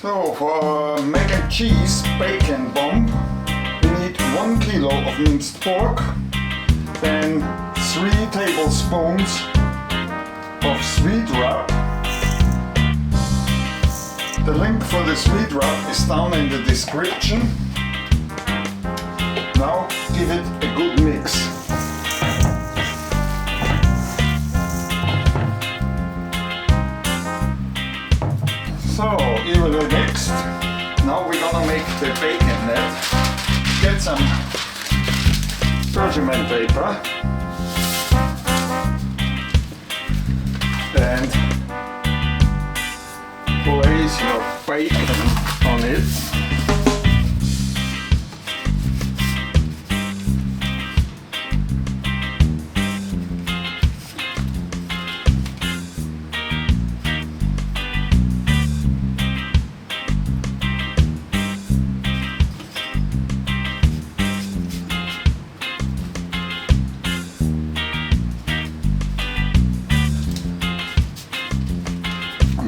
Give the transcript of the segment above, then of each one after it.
So for mac and cheese bacon bomb, we need 1 kilo of minced pork, then 3 tablespoons of sweet rub. The link for the sweet rub is down in the description. Now give it a good mix. So, evenly mixed. Now we're gonna make the bacon net. Get some parchment paper and place your bacon on it.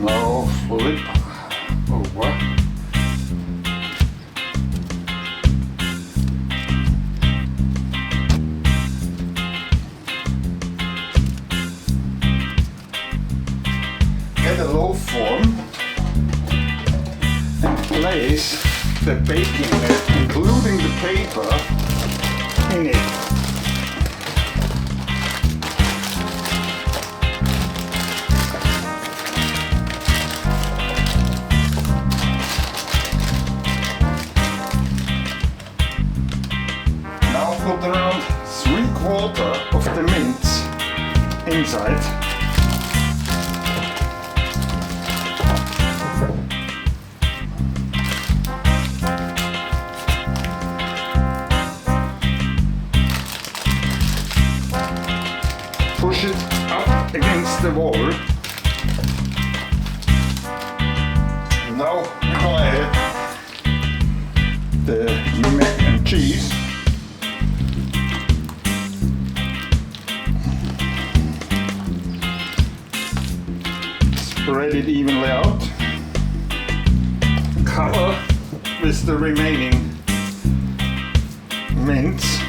Now flip over. Get a loaf form and place the baking net, including the paper, in it. Put around 3/4 of the mince inside. Push it up against the wall. Now we're gonna add the mac and cheese. Spread it evenly out. Cover with the remaining mince.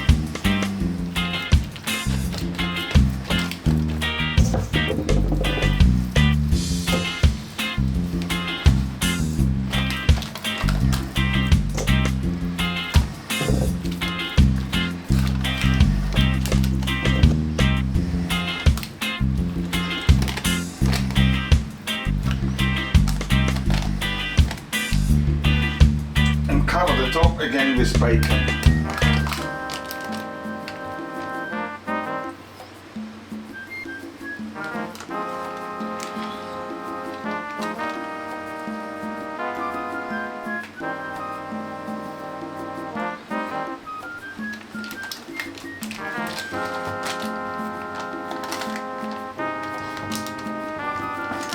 Cover the top again with bacon.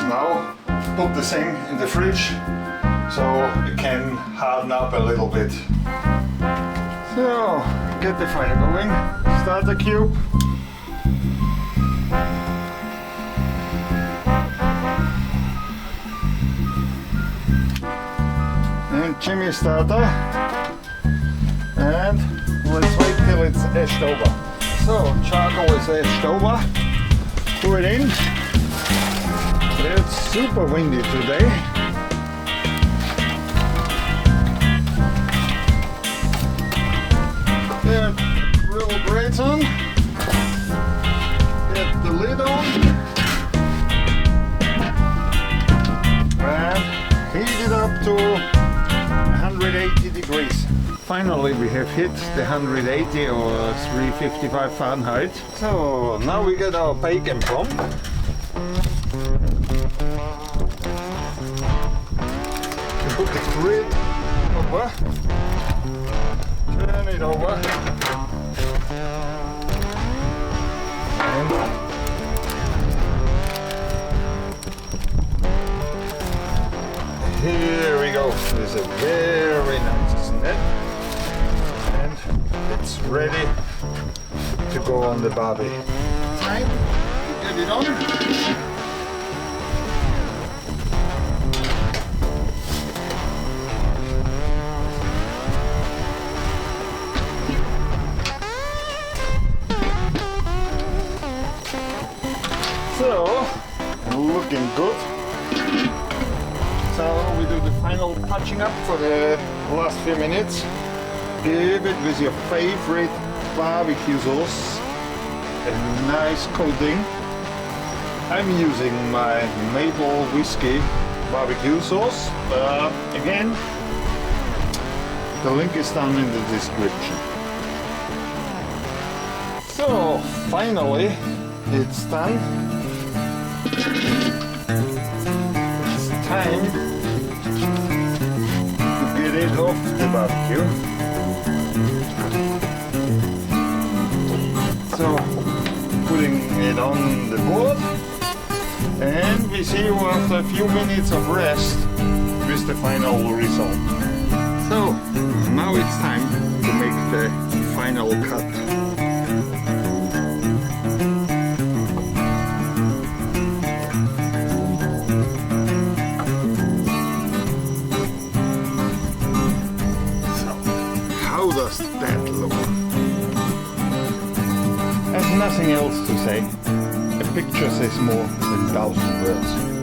Now put the thing in the fridge so it can harden up a little bit. So, get the fire going, start the cube. And chimney starter. And let's wait till it's edged over. So, charcoal is edged over. Pour it in. It's super windy today. Get grill grates on, get the lid on, and heat it up to 180 degrees. Finally we have hit the 180 or 355 Fahrenheit. So now we get our bacon bomb. Put the grid over. Turn it over. And here we go. This is very nice, isn't it? And it's ready to go on the barbie. Time to get it on. So, looking good. So we do the final touching up for the last few minutes. Give it with your favorite barbecue sauce a nice coating. I'm using my maple whiskey barbecue sauce. Again, the link is down in the description. So finally, it's done. It's time to get it off the barbecue. So putting it on the board, and we see you after a few minutes of rest with the final result. So now it's time to make the final cut. How does that look? I've nothing else to say. A picture says more than 1,000 words.